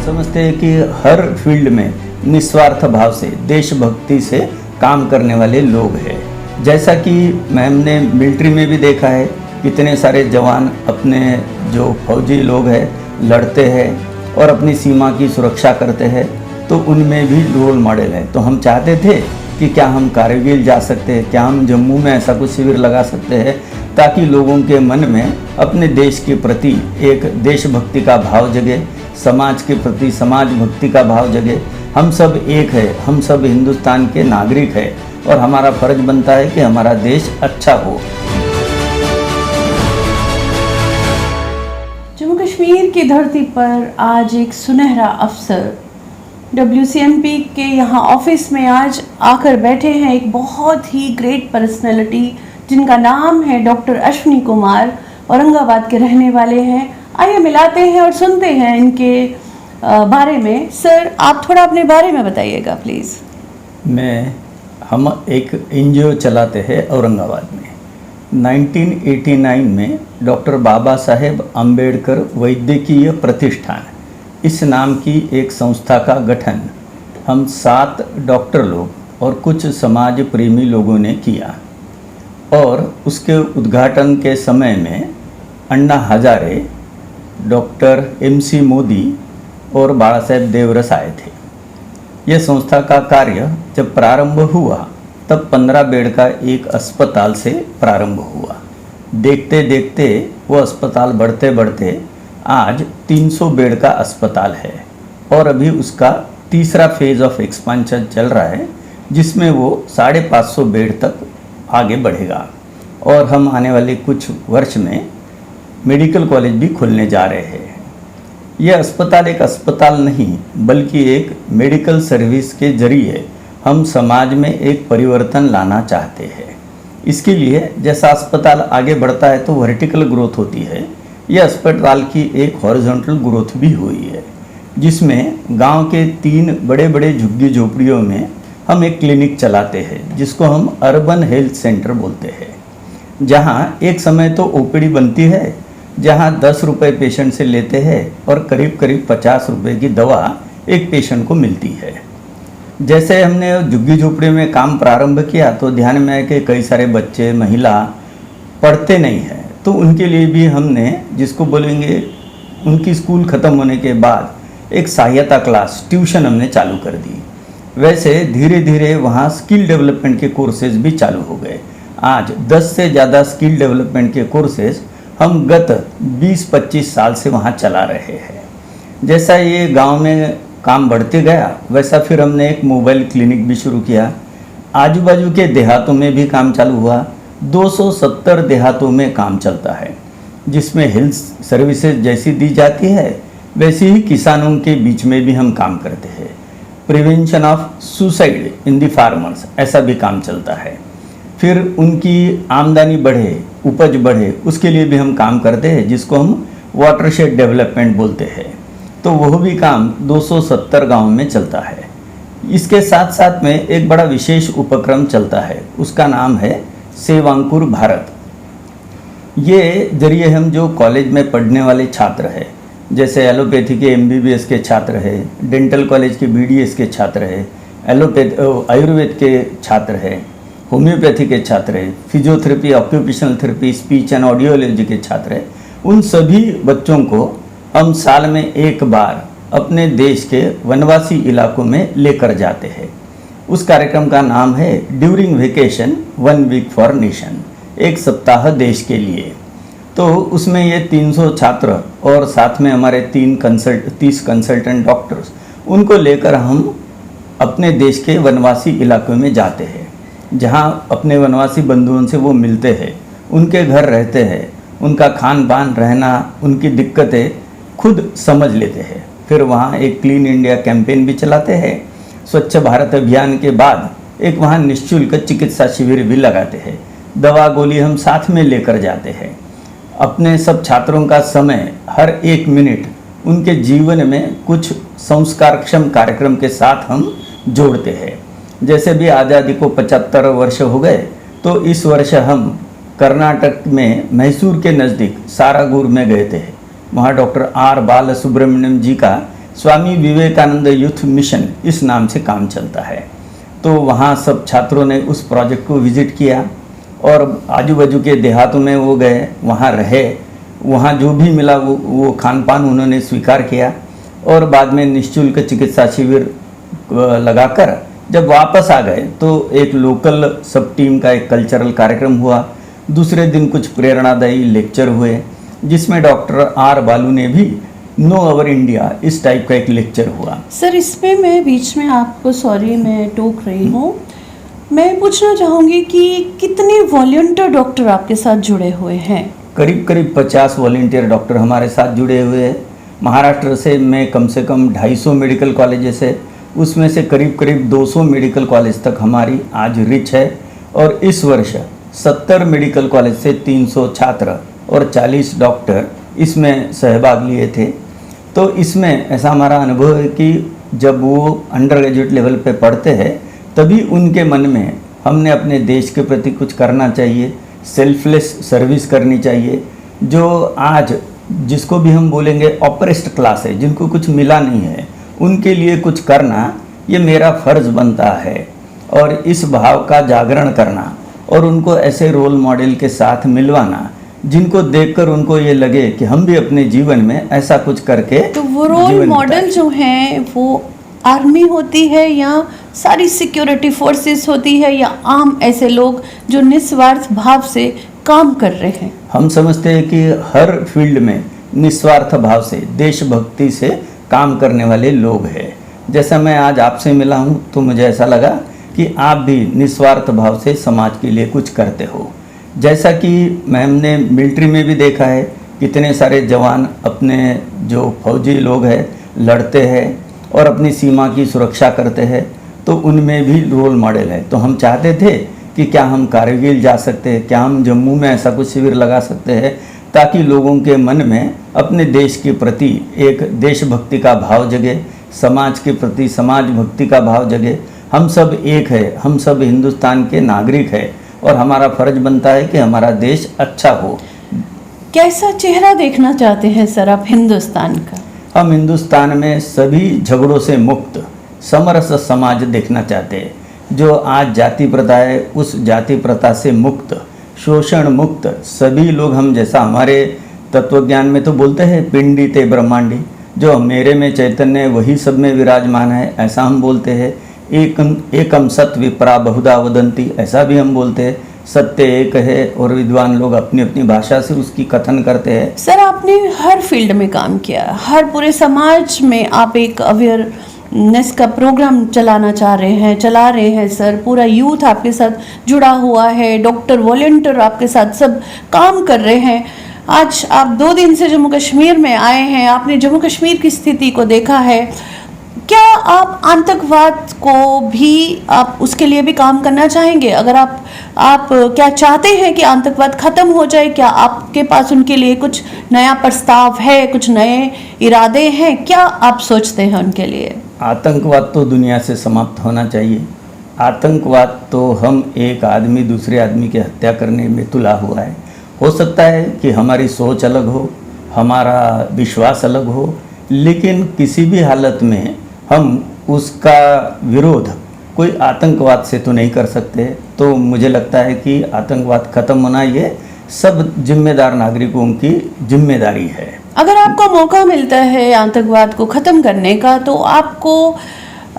समझते हैं कि हर फील्ड में निस्वार्थ भाव से देशभक्ति से काम करने वाले लोग हैं। जैसा कि हमने मिलिट्री में भी देखा है, कितने सारे जवान अपने जो फौजी लोग हैं लड़ते हैं और अपनी सीमा की सुरक्षा करते हैं, तो उनमें भी रोल मॉडल है। तो हम चाहते थे कि क्या हम कारगिल जा सकते हैं, क्या हम जम्मू में ऐसा कुछ शिविर लगा सकते हैं ताकि लोगों के मन में अपने देश के प्रति एक देशभक्ति का भाव जगे, समाज के प्रति समाज भक्ति का भाव जगे। हम सब एक है, हम सब हिंदुस्तान के नागरिक हैं और हमारा फर्ज बनता है कि हमारा देश अच्छा हो। जम्मू कश्मीर की धरती पर आज एक सुनहरा अवसर, WCMP के यहाँ ऑफिस में आज आकर बैठे हैं एक बहुत ही ग्रेट पर्सनैलिटी जिनका नाम है डॉक्टर अश्विनी कुमार, औरंगाबाद के रहने वाले हैं। आइए मिलाते हैं और सुनते हैं इनके बारे में। सर, आप थोड़ा अपने बारे में बताइएगा प्लीज़। हम एक NGO चलाते हैं औरंगाबाद में। 1989 में डॉक्टर बाबा साहेब अम्बेडकर वैद्यकीय प्रतिष्ठान इस नाम की एक संस्था का गठन हम 7 डॉक्टर लोग और कुछ समाज प्रेमी लोगों ने किया, और उसके उद्घाटन के समय में अन्ना हजारे, डॉक्टर MC मोदी और बाला साहेब देवरस आए थे। यह संस्था का कार्य जब प्रारंभ हुआ तब 15 बेड का एक अस्पताल से प्रारंभ हुआ। देखते देखते वो अस्पताल बढ़ते बढ़ते आज 300 बेड का अस्पताल है और अभी उसका तीसरा फेज ऑफ एक्सपेंशन चल रहा है, जिसमें वो 550 बेड तक आगे बढ़ेगा। और हम आने वाले कुछ वर्ष में मेडिकल कॉलेज भी खोलने जा रहे हैं। यह अस्पताल एक अस्पताल नहीं बल्कि एक मेडिकल सर्विस के जरिए हम समाज में एक परिवर्तन लाना चाहते हैं। इसके लिए जैसा अस्पताल आगे बढ़ता है तो वर्टिकल ग्रोथ होती है, यह अस्पताल की एक हॉरिजॉन्टल ग्रोथ भी हुई है, जिसमें गांव के 3 बड़े बड़े झुग्गी झोपड़ियों में हम एक क्लिनिक चलाते हैं जिसको हम अर्बन हेल्थ सेंटर बोलते हैं, जहां एक समय तो OPD बनती है, जहां 10 रुपये पेशेंट से लेते हैं और करीब करीब 50 रुपये की दवा एक पेशेंट को मिलती है। जैसे हमने झुग्गी झोपड़ी में काम प्रारंभ किया तो ध्यान में आया कि कई सारे बच्चे महिला पढ़ते नहीं हैं, तो उनके लिए भी हमने, जिसको बोलेंगे उनकी स्कूल ख़त्म होने के बाद एक सहायता क्लास ट्यूशन हमने चालू कर दी। वैसे धीरे धीरे वहाँ स्किल डेवलपमेंट के कोर्सेज भी चालू हो गए। आज 10 से ज़्यादा स्किल डेवलपमेंट के कोर्सेज हम गत 20-25 साल से वहाँ चला रहे हैं। जैसा ये गांव में काम बढ़ते गया वैसा फिर हमने एक मोबाइल क्लिनिक भी शुरू किया। आजू बाजू के देहातों में भी काम चालू हुआ। 270 देहातों में काम चलता है, जिसमें हेल्थ सर्विसेज जैसी दी जाती है वैसे ही किसानों के बीच में भी हम काम करते हैं। Prevention of suicide in the farmers, ऐसा भी काम चलता है। फिर उनकी आमदनी बढ़े, उपज बढ़े, उसके लिए भी हम काम करते हैं, जिसको हम वाटरशेड डेवलपमेंट बोलते हैं। तो वह भी काम 270 गाँव में चलता है। इसके साथ साथ में एक बड़ा विशेष उपक्रम चलता है, उसका नाम है सेवांकुर भारत। ये जरिए हम जो कॉलेज में पढ़ने वाले छात्र हैं, जैसे एलोपैथी के MBBS के छात्र हैं, डेंटल कॉलेज के BDS के छात्र हैं, आयुर्वेद के छात्र हैं, होम्योपैथी के छात्र हैं, physiotherapy, occupational therapy, speech and audiology के छात्र हैं, उन सभी बच्चों को हम साल में एक बार अपने देश के वनवासी इलाकों में लेकर जाते हैं। उस कार्यक्रम का नाम है during vacation 1 week for nation, एक सप्ताह देश के लिए। तो उसमें ये 300 छात्र और साथ में हमारे 30 कंसल्टेंट डॉक्टर्स, उनको लेकर हम अपने देश के वनवासी इलाकों में जाते हैं, जहाँ अपने वनवासी बंधुओं से वो मिलते हैं, उनके घर रहते हैं, उनका खान पान रहना, उनकी दिक्कतें खुद समझ लेते हैं। फिर वहाँ एक क्लीन इंडिया कैंपेन भी चलाते हैं। स्वच्छ भारत अभियान के बाद एक वहाँ निःशुल्क चिकित्सा शिविर भी लगाते हैं। दवा गोली हम साथ में लेकर जाते हैं। अपने सब छात्रों का समय, हर 1 मिनट उनके जीवन में कुछ संस्कारक्षम कार्यक्रम के साथ हम जोड़ते हैं। जैसे भी आज़ादी को 75 वर्ष हो गए, तो इस वर्ष हम कर्नाटक में मैसूर के नज़दीक सारागूर में गए थे। वहाँ डॉक्टर आर बाल सुब्रमण्यम जी का स्वामी विवेकानंद यूथ मिशन इस नाम से काम चलता है। तो वहाँ सब छात्रों ने उस प्रोजेक्ट को विज़िट किया और आजू बाजू के देहातों में वो गए, वहाँ रहे, वहाँ जो भी मिला वो खान पान उन्होंने स्वीकार किया और बाद में निःशुल्क चिकित्सा शिविर लगाकर जब वापस आ गए तो एक लोकल सब टीम का एक कल्चरल कार्यक्रम हुआ। दूसरे दिन कुछ प्रेरणादायी लेक्चर हुए जिसमें डॉक्टर आर बालू ने भी नो अवर इंडिया इस टाइप का एक लेक्चर हुआ। सर, इसमें मैं बीच में आपको सॉरी मैं टोक रही हूँ, मैं पूछना चाहूँगी कि कितने वॉलंटियर डॉक्टर आपके साथ जुड़े हुए हैं? करीब करीब 50 वॉलंटियर डॉक्टर हमारे साथ जुड़े हुए हैं। महाराष्ट्र से मैं कम से कम 250 मेडिकल कॉलेजेस है, उसमें से करीब करीब 200 मेडिकल कॉलेज तक हमारी आज रिच है और इस वर्ष 70 मेडिकल कॉलेज से 300 छात्र और 40 डॉक्टर इसमें सहभाग लिए थे। तो इसमें ऐसा हमारा अनुभव है कि जब वो अंडर ग्रेजुएट लेवल पे पढ़ते हैं तभी उनके मन में हमने अपने देश के प्रति कुछ करना चाहिए, सेल्फलेस सर्विस करनी चाहिए। जो आज जिसको भी हम बोलेंगे ऑप्रेस्ड क्लास है, जिनको कुछ मिला नहीं है, उनके लिए कुछ करना ये मेरा फ़र्ज़ बनता है। और इस भाव का जागरण करना और उनको ऐसे रोल मॉडल के साथ मिलवाना जिनको देखकर उनको ये लगे कि हम भी अपने जीवन में ऐसा कुछ करके तो वो रोल मॉडल जो हैं वो आर्मी होती है या सारी सिक्योरिटी फोर्सेस होती है या आम ऐसे लोग जो निस्वार्थ भाव से काम कर रहे हैं? हम समझते हैं कि हर फील्ड में निस्वार्थ भाव से देशभक्ति से काम करने वाले लोग हैं। जैसा मैं आज आपसे मिला हूँ तो मुझे ऐसा लगा कि आप भी निस्वार्थ भाव से समाज के लिए कुछ करते हो। जैसा कि हमने मिलिट्री में भी देखा है, कितने सारे जवान अपने जो फौजी लोग हैं लड़ते हैं और अपनी सीमा की सुरक्षा करते हैं, तो उनमें भी रोल मॉडल है। तो हम चाहते थे कि क्या हम कारगिल जा सकते हैं, क्या हम जम्मू में ऐसा कुछ शिविर लगा सकते हैं ताकि लोगों के मन में अपने देश के प्रति एक देशभक्ति का भाव जगे, समाज के प्रति समाज भक्ति का भाव जगे। हम सब एक है, हम सब हिंदुस्तान के नागरिक है और हमारा फर्ज बनता है कि हमारा देश अच्छा हो। कैसा चेहरा देखना चाहते हैं सर आप हिंदुस्तान का? हम हिंदुस्तान में सभी झगड़ों से मुक्त समरस समाज देखना चाहते हैं। जो आज जाति प्रथा है उस जाति प्रथा से मुक्त, शोषण मुक्त सभी लोग हम जैसा हमारे तत्वज्ञान में तो बोलते हैं पिंडी ते ब्रह्मांडी, जो मेरे में चैतन्य वही सब में विराजमान है, ऐसा हम बोलते हैं। एकम सत विप्रा बहुधा वदंती, ऐसा भी हम बोलते हैं। सत्य एक है और विद्वान लोग अपनी अपनी भाषा से उसकी कथन करते हैं। सर, आपने हर फील्ड में काम किया, हर पूरे समाज में आप एक अवेयरनेस का प्रोग्राम चला रहे हैं सर। पूरा यूथ आपके साथ जुड़ा हुआ है, डॉक्टर वॉलंटियर आपके साथ सब काम कर रहे हैं। आज आप 2 दिन से जम्मू कश्मीर में आए हैं, आपने जम्मू कश्मीर की स्थिति को देखा है। क्या आप आतंकवाद को भी आप उसके लिए भी काम करना चाहेंगे? अगर आप क्या चाहते हैं कि आतंकवाद खत्म हो जाए? क्या आपके पास उनके लिए कुछ नया प्रस्ताव है, कुछ नए इरादे हैं? क्या आप सोचते हैं उनके लिए? आतंकवाद तो दुनिया से समाप्त होना चाहिए। आतंकवाद तो हम एक आदमी दूसरे आदमी की हत्या करने में तुला हुआ है। हो सकता है कि हमारी सोच अलग हो, हमारा विश्वास अलग हो, लेकिन किसी भी हालत में हम उसका विरोध कोई आतंकवाद से तो नहीं कर सकते। तो मुझे लगता है कि आतंकवाद खत्म होना ये सब जिम्मेदार नागरिकों की जिम्मेदारी है। अगर आपको मौका मिलता है आतंकवाद को ख़त्म करने का तो आपको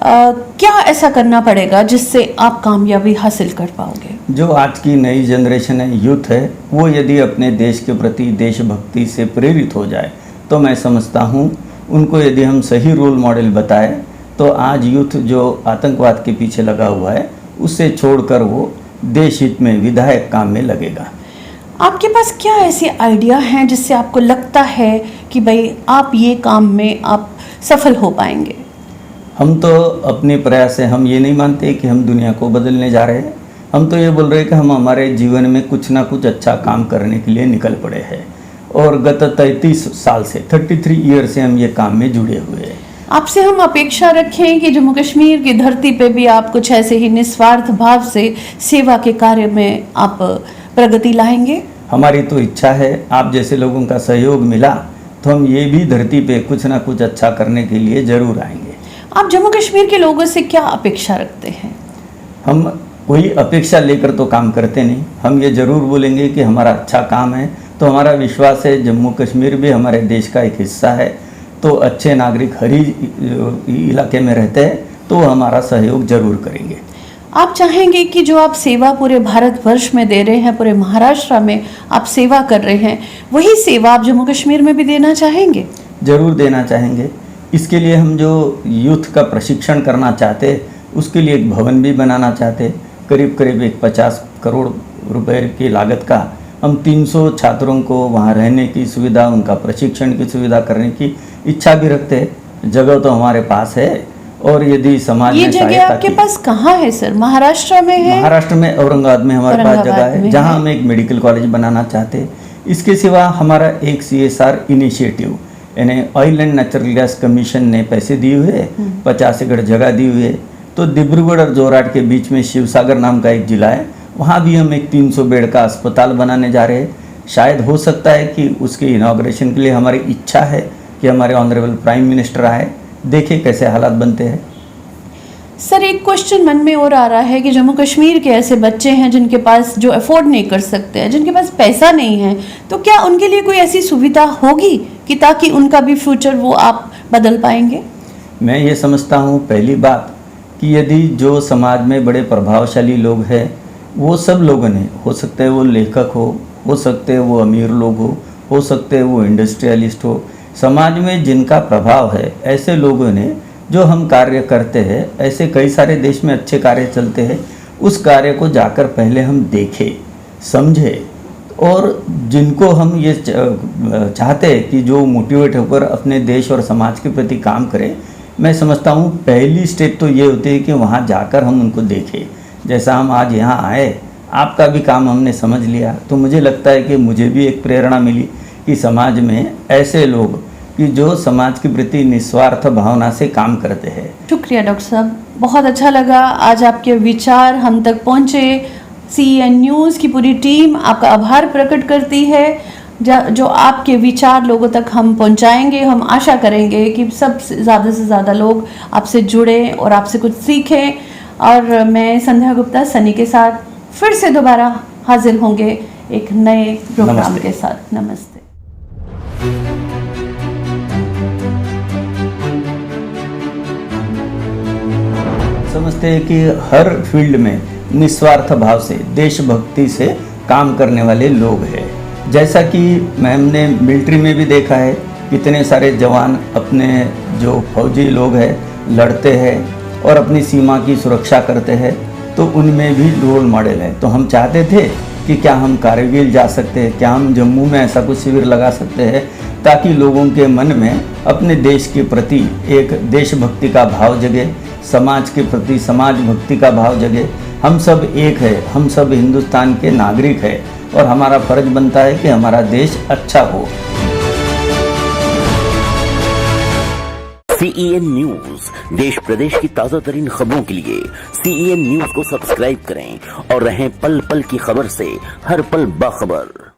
क्या ऐसा करना पड़ेगा जिससे आप कामयाबी हासिल कर पाओगे? जो आज की नई जनरेशन है, यूथ है, वो यदि अपने देश के प्रति देशभक्ति से प्रेरित हो जाए तो मैं समझता हूँ उनको यदि हम सही रोल मॉडल बताएं तो आज यूथ जो आतंकवाद के पीछे लगा हुआ है उससे छोड़कर वो देश हित में विधायक काम में लगेगा। आपके पास क्या ऐसे आइडिया हैं जिससे आपको लगता है कि भाई आप ये काम में आप सफल हो पाएंगे? हम तो अपने प्रयास से हम ये नहीं मानते कि हम दुनिया को बदलने जा रहे हैं। हम तो ये बोल रहे हैं कि हम हमारे जीवन में कुछ ना कुछ अच्छा काम करने के लिए निकल पड़े हैं और गत 33 साल से 33 ईयर से हम ये काम में जुड़े हुए हैं। आपसे हम अपेक्षा रखें कि जम्मू कश्मीर की धरती पे भी आप कुछ ऐसे ही निस्वार्थ भाव से सेवा के कार्य में आप प्रगति लाएंगे? हमारी तो इच्छा है, आप जैसे लोगों का सहयोग मिला तो हम ये भी धरती पे कुछ ना कुछ अच्छा करने के लिए ज़रूर आएंगे। आप जम्मू कश्मीर के लोगों से क्या अपेक्षा रखते हैं? हम कोई अपेक्षा लेकर तो काम करते नहीं, हम ये ज़रूर बोलेंगे कि हमारा अच्छा काम है तो हमारा विश्वास है जम्मू कश्मीर भी हमारे देश का एक हिस्सा है, तो अच्छे नागरिक हर इलाके में रहते हैं तो हमारा सहयोग जरूर करेंगे। आप चाहेंगे कि जो आप सेवा पूरे भारतवर्ष में दे रहे हैं, पूरे महाराष्ट्र में आप सेवा कर रहे हैं, वही सेवा आप जम्मू कश्मीर में भी देना चाहेंगे? जरूर देना चाहेंगे। इसके लिए हम जो यूथ का प्रशिक्षण करना चाहते हैं उसके लिए एक भवन भी बनाना चाहते हैं, करीब करीब एक 50 करोड़ रुपए की लागत का। हम 300 छात्रों को वहाँ रहने की सुविधा, उनका प्रशिक्षण की सुविधा करने की इच्छा भी रखते हैं। जगह तो हमारे पास है और यदि समाज ये में जगह आपके पास कहाँ है सर? महाराष्ट्र में है? महाराष्ट्र में औरंगाबाद में हमारे पास जगह है जहाँ हम एक मेडिकल कॉलेज बनाना चाहते हैं। इसके सिवा हमारा एक CSR इनिशिएटिव यानी oil and natural gas commission ने पैसे दिए हुए 50 एकड़ जगह दी हुई है। तो डिब्रूगढ़ और जोरहाट के बीच में शिवसागर नाम का एक जिला है, वहाँ भी हम एक 300 बेड का अस्पताल बनाने जा रहे हैं। शायद हो सकता है कि उसके इनॉग्रेशन के लिए हमारी इच्छा है कि हमारे ऑनरेबल प्राइम मिनिस्टर आए, देखें कैसे हालात बनते हैं। सर एक क्वेश्चन मन में और आ रहा है कि जम्मू कश्मीर के ऐसे बच्चे हैं जिनके पास जो अफोर्ड नहीं कर सकते हैं, जिनके पास पैसा नहीं है, तो क्या उनके लिए कोई ऐसी सुविधा होगी कि ताकि उनका भी फ्यूचर वो आप बदल पाएंगे? मैं ये समझता हूँ पहली बात कि यदि जो समाज में बड़े प्रभावशाली लोग हैं वो सब लोगों ने, हो सकते हैं वो लेखक हो सकते हैं वो अमीर लोग हो सकते हैं वो इंडस्ट्रियलिस्ट हो, समाज में जिनका प्रभाव है ऐसे लोगों ने जो हम कार्य करते हैं, ऐसे कई सारे देश में अच्छे कार्य चलते हैं, उस कार्य को जाकर पहले हम देखें, समझें और जिनको हम ये चाहते हैं कि जो मोटिवेट होकर अपने देश और समाज के प्रति काम करें, मैं समझता हूँ पहली स्टेप तो ये होती है कि वहाँ जाकर हम उनको देखें। जैसा हम आज यहाँ आए, आपका भी काम हमने समझ लिया, तो मुझे लगता है कि मुझे भी एक प्रेरणा मिली कि समाज में ऐसे लोग कि जो समाज के प्रति निस्वार्थ भावना से काम करते हैं। शुक्रिया डॉक्टर साहब, बहुत अच्छा लगा आज आपके विचार हम तक पहुँचे। CEN न्यूज़ की पूरी टीम आपका आभार प्रकट करती है। जो आपके विचार लोगों तक हम पहुंचाएंगे, हम आशा करेंगे कि सब से ज़्यादा लोग आपसे जुड़ें और आपसे कुछ सीखें। और मैं संध्या गुप्ता सनी के साथ फिर से दोबारा हाजिर होंगे एक नए प्रोग्राम के साथ। नमस्ते। समझते हैं कि हर फील्ड में निस्वार्थ भाव से, देशभक्ति से काम करने वाले लोग हैं। जैसा कि हमने मिलिट्री में भी देखा है, कितने सारे जवान अपने जो फौजी लोग हैं लड़ते हैं और अपनी सीमा की सुरक्षा करते हैं, तो उनमें भी रोल मॉडल है। तो हम चाहते थे कि क्या हम कारगिल जा सकते हैं, क्या हम जम्मू में ऐसा कुछ शिविर लगा सकते हैं ताकि लोगों के मन में अपने देश के प्रति एक देशभक्ति का भाव जगे, समाज के प्रति समाज भक्ति का भाव जगे। हम सब एक है, हम सब हिंदुस्तान के नागरिक हैं और हमारा फर्ज बनता है कि हमारा देश अच्छा हो। CEN न्यूज देश प्रदेश की ताजा तरीन खबरों के लिए CEN न्यूज को सब्सक्राइब करें और रहें पल पल की खबर से हर पल बाखबर।